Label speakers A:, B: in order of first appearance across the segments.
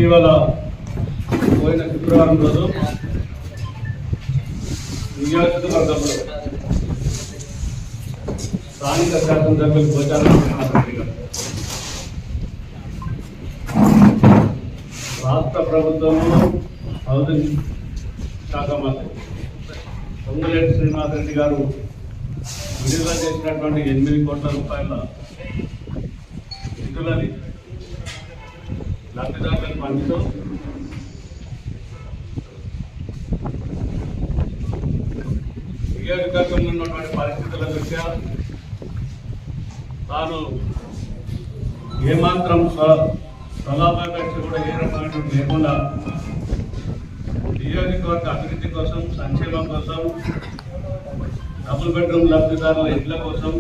A: ఇటీవల పోయిన శుక్రవారం రోజు నియోజకవర్గంలో స్థానిక శాసనసభ్యులు పోచారం రాష్ట్ర ప్రభుత్వము హౌసింగ్ శాఖ మంత్రి పొంగులేటి శ్రీనివాసరెడ్డి గారు విడుదల చేసినటువంటి 8 కోట్ల రూపాయల నిధులని లబ్ధిదారులకు పంచుతూ నియోజకవర్గంలో ఉన్నటువంటి పరిస్థితుల దృష్ట్యా తాను ఏమాత్రం స్వలాభాపేక్ష కూడా ఏ రకమైనటువంటి లేకుండా నియోజకవర్గ అభివృద్ధి కోసం, సంక్షేమం కోసం, డబుల్ బెడ్రూమ్ లబ్ధిదారుల ఇళ్ల కోసం,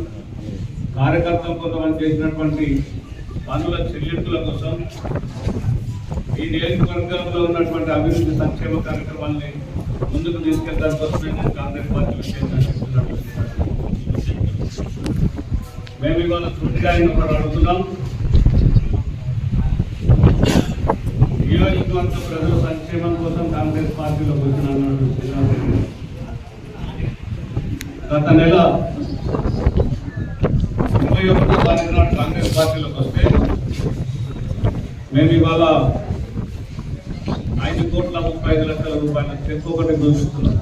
A: కార్యకర్తల కోసం అని చేసినటువంటి పనుల చెల్లింపుల కోసం, ఈ నియోజకవర్గంలో ఉన్నటువంటి అభివృద్ధి సంక్షేమ కార్యక్రమాన్ని ముందుకు తీసుకెళ్ళడం కోసమే నేను కాంగ్రెస్ పార్టీ విషయంగా మేము ఇవాళ సూటిగా కూడా అడుగుతున్నాం. నియోజకవర్గ ప్రజల సంక్షేమం కోసం కాంగ్రెస్ పార్టీలోకి వచ్చిన గత నెల 21వ తారీఖు నాడు కాంగ్రెస్ పార్టీలోకి వస్తే మేము ఇవాళ 5,35,00,000 రూపాయల చెక్ ఒకటి దూషిస్తున్నాం.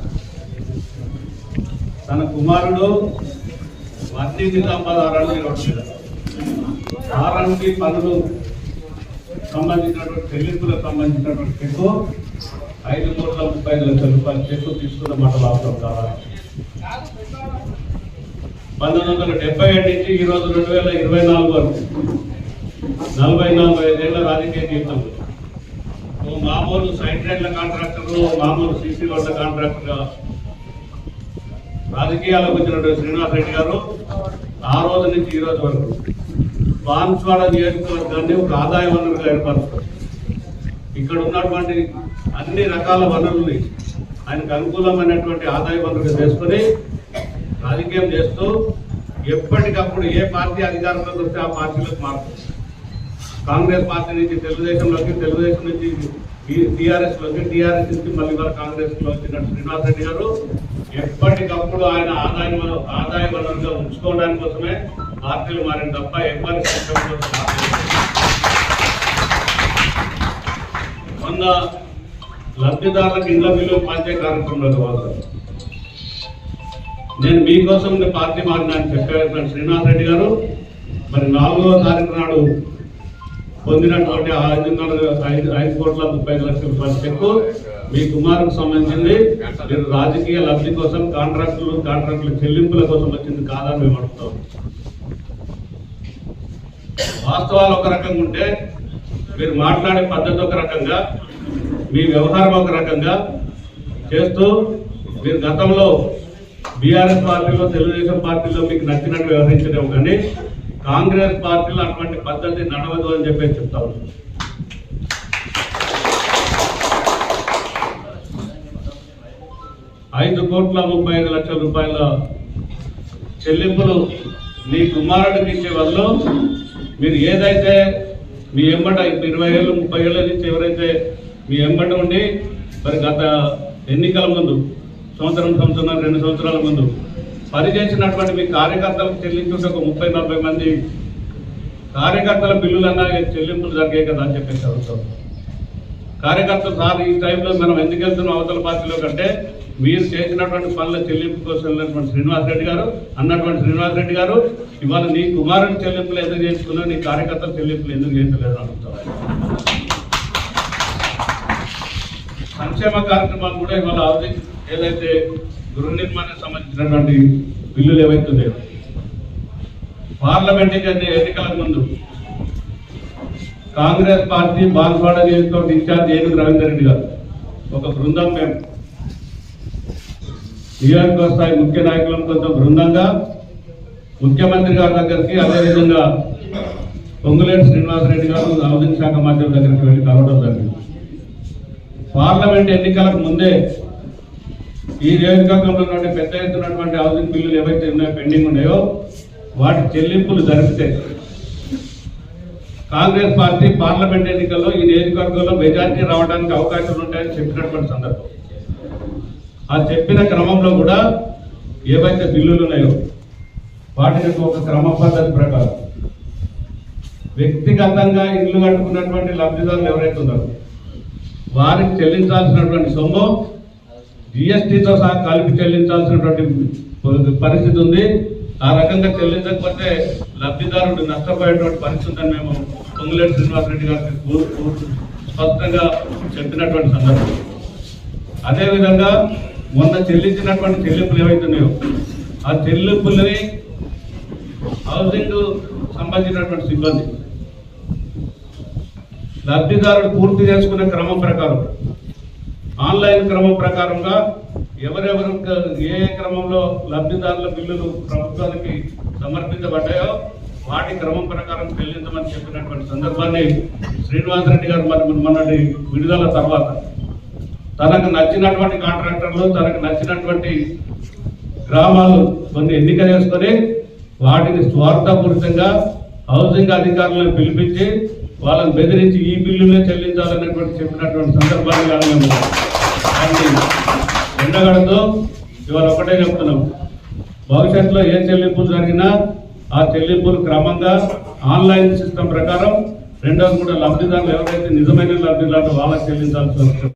A: తన కుమారుడు మద్ది నిజామాబాద్ ఆర్ఎండ్బి పనులు సంబంధించినటువంటి చెల్లింపులకు సంబంధించినటువంటి చెక్ 5,35,00,000 రూపాయల చెక్ తీసుకున్న మాట వాస్తవం కావాలి. 1977 నుంచి ఈరోజు 2024 వరకు 44-45 ఏళ్ల రాజకీయ జీవితంలో మామూలు సైడ్ రైడ్ల కాంట్రాక్టర్లు, మామూలు సీసీ రోడ్ల కాంట్రాక్టర్గా రాజకీయాలకు వచ్చినటువంటి శ్రీనివాసరెడ్డి గారు ఆ రోజు నుంచి ఈ రోజు వరకు బాన్స్వాడ నియోజకవర్గాన్ని ఒక ఆదాయ వనరుగా ఏర్పరుస్తారు. ఇక్కడ ఉన్నటువంటి అన్ని రకాల వనరుల్ని ఆయనకు అనుకూలమైనటువంటి ఆదాయ వనరుగా చేసుకుని రాజకీయం చేస్తూ ఎప్పటికప్పుడు ఏ పార్టీ అధికారంలోకి వస్తే ఆ పార్టీలోకి మారుతుంది. కాంగ్రెస్ పార్టీ నుంచి తెలుగుదేశంలోకి, తెలుగుదేశం నుంచి టీఆర్ఎస్లోకి, టీఆర్ఎస్ నుంచి మళ్ళీ వారు కాంగ్రెస్లో వచ్చినట్టు శ్రీనివాసరెడ్డి గారు ఎప్పటికప్పుడు ఆయన ఆదాయ వనరుగా ఉంచుకోవడానికి కోసమే పార్టీలు మారిన తప్ప ఎవరి మొన్న లబ్ధిదారులకు ఇళ్ల బిల్లు పంచే కార్యక్రమంలో కావాలి. నేను మీకోసం పార్టీ మారినా అని చెప్పారు శ్రీనివాసరెడ్డి గారు. మరి 4వ తారీఖు నాడు పొందినటువంటి 5,35,00,000 రూపాయల చెక్ మీ కుమారుకు సంబంధించింది. మీరు రాజకీయ లబ్ధి కోసం, కాంట్రాక్టుల చెల్లింపుల కోసం వచ్చింది కాదని మేము అడుగుతాం. వాస్తవాలు ఒక రకంగా ఉంటే మీరు మాట్లాడే పద్ధతి ఒక రకంగా, మీ వ్యవహారం ఒక రకంగా చేస్తూ మీరు గతంలో బీఆర్ఎస్ పార్టీలో, తెలుగుదేశం పార్టీలో మీకు నచ్చినట్టు వ్యవహరించలేము, కానీ కాంగ్రెస్ పార్టీలో అటువంటి పద్ధతి నడవదు అని చెప్పి చెప్తా ఉన్నాం. $5,35,00,000 రూపాయల చెల్లింపులు మీ కుమారుడికి ఇచ్చే వల్ల మీరు ఏదైతే మీ ఎంబట 20 ఏళ్ళు 30 ఏళ్ళ నుంచి ఎవరైతే మీ ఎంబట ఉండి మరి గత ఎన్నికల ముందు సంవత్సరం 2 సంవత్సరాల ముందు పనిచేసినటువంటి మీ కార్యకర్తలకు చెల్లించుంటే ఒక 30-40 మంది కార్యకర్తల బిల్లులన్నా చెల్లింపులు జరిగాయి కదా అని చెప్పేసి అడుగుతాం. కార్యకర్తలు సార్ ఈ టైంలో మనం ఎందుకు వెళ్తున్నాం అవతల పార్టీలో కంటే మీరు చేసినటువంటి పనుల చెల్లింపు కోసం వెళ్ళినటువంటి శ్రీనివాసరెడ్డి గారు ఇవాళ నీ కుమారుడి చెల్లింపులు ఎందుకు చేసుకున్నావు, నీ కార్యకర్తల చెల్లింపులు ఎందుకు చేయలేదు అడుగుతాం. సంక్షేమ కార్యక్రమాలు కూడా ఇవాళ ఏదైతే గృహ నిర్మాణానికి సంబంధించినటువంటి బిల్లులు ఏవైతే ఉన్నాయో పార్లమెంట్ ఎన్నికలకు ముందు కాంగ్రెస్ పార్టీ బాన్స్వాడ నియోజకవర్గ ఇన్ఛార్జ్ ఏనుగు రవీందర్ రెడ్డి గారు ఒక బృందం, మేము నియోజకవర్గ స్థాయి ముఖ్య నాయకులం కొంచెం బృందంగా ముఖ్యమంత్రి గారి దగ్గరికి, అదేవిధంగా పొంగులేటి శ్రీనివాసరెడ్డి గారు హౌసింగ్ శాఖ మంత్రి దగ్గరికి వెళ్ళి కలవడం జరిగింది. పార్లమెంట్ ఎన్నికలకు ముందే ఈ నియోజకవర్గంలో నుండి పెద్ద ఎత్తున్నటువంటి హౌసింగ్ బిల్లులు ఏవైతే ఉన్నాయో పెండింగ్ ఉన్నాయో వాటి చెల్లింపులు జరిపితే కాంగ్రెస్ పార్టీ పార్లమెంట్ ఎన్నికల్లో ఈ నియోజకవర్గంలో మెజార్టీ రావడానికి అవకాశాలు ఉంటాయని చెప్పినటువంటి సందర్భం. ఆ చెప్పిన క్రమంలో కూడా ఏవైతే బిల్లులు ఉన్నాయో వాటికి ఒక క్రమ పద్ధతి ప్రకారం వ్యక్తిగతంగా ఇల్లు కట్టుకున్నటువంటి లబ్ధిదారులు ఎవరైతే ఉన్నారో వారికి చెల్లించాల్సినటువంటి సొమ్ము జిఎస్టీతో సహా కలిపి చెల్లించాల్సినటువంటి పరిస్థితి ఉంది. ఆ రకంగా చెల్లించకపోతే లబ్ధిదారుడు నష్టపోయేటువంటి పరిస్థితి ఉందని మేము పొంగులేటి శ్రీనివాసరెడ్డి గారికి స్పష్టంగా చెప్పినటువంటి సందర్భం. అదేవిధంగా మొన్న చెల్లించినటువంటి చెల్లింపులు ఏవైతున్నాయో ఆ చెల్లింపులని హౌసింగ్ సంబంధించినటువంటి సిబ్బంది లబ్ధిదారుడు పూర్తి చేసుకునే క్రమం ప్రకారం ఆన్లైన్ క్రమం ప్రకారంగా ఎవరెవరు ఏ క్రమంలో లబ్ధిదారుల బిల్లులు ప్రభుత్వానికి సమర్పించబడ్డాయో వాటి క్రమం ప్రకారం చెల్లించమని చెప్పినటువంటి సందర్భాన్ని శ్రీనివాసరెడ్డి గారు మొన్నటి విడుదల తర్వాత తనకు నచ్చినటువంటి కాంట్రాక్టర్లు తనకు నచ్చినటువంటి గ్రామాలు కొన్ని ఎన్నిక చేసుకొని వాటిని స్వార్థపూరితంగా హౌసింగ్ అధికారులను పిలిపించి వాళ్ళని బెదిరించి ఈ బిల్లులే చెల్లించాలనేటువంటి చెప్పినటువంటి సందర్భాన్ని కానీ మేము దాన్ని ఎండగడుతూ ఇవాళ ఒకటే చెప్తున్నాం. భవిష్యత్తులో ఏ చెల్లింపులు జరిగినా ఆ చెల్లింపులు క్రమంగా ఆన్లైన్ సిస్టమ్ ప్రకారం రెండోది కూడా లబ్ధిదారులు ఎవరైతే నిజమైన లబ్ధిదారులు వాళ్ళకి చెల్లించాల్సి వస్తుంది.